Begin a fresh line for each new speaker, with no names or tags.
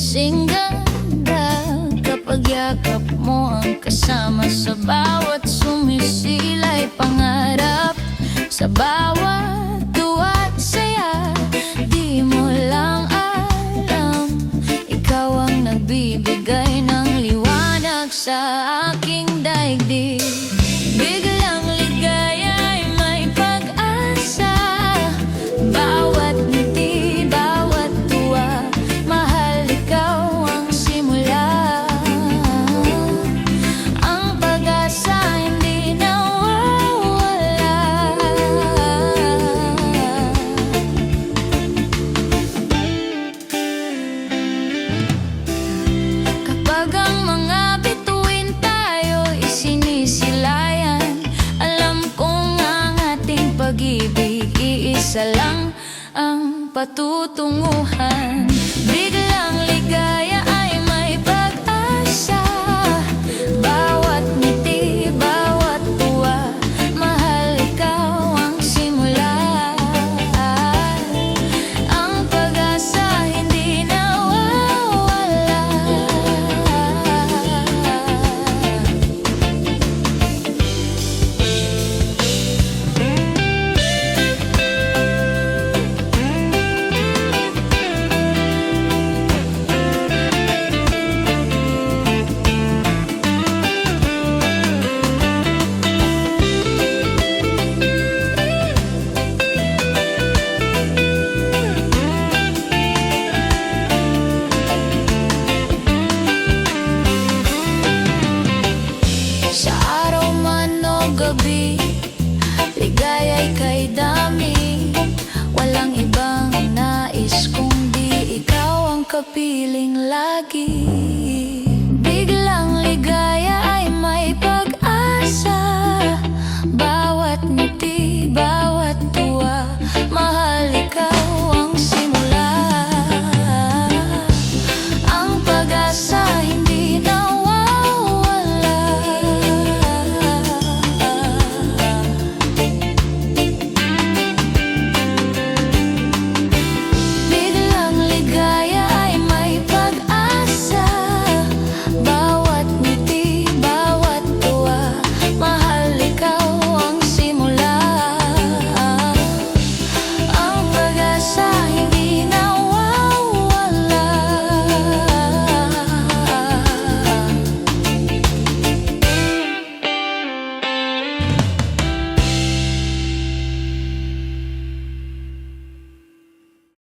kasing ganda kapag yakap mo ang kasama. Sa bawat sumisila'y pangarap, sa bawat tuwa't saya. Di mo lang alam, ikaw ang nagbibigay ng liwanag sa aking daigdig. Biglang ligaya'y may pag-asa, bawat ngiti, bawat tuwa, mahal, ikaw ang simula. Ang pag-asa hindi nawawala. Kapag ang mga bituin tayo'y sinisilayan, alam kong ang ating pag-ibig iisa lang ang patutunguhan.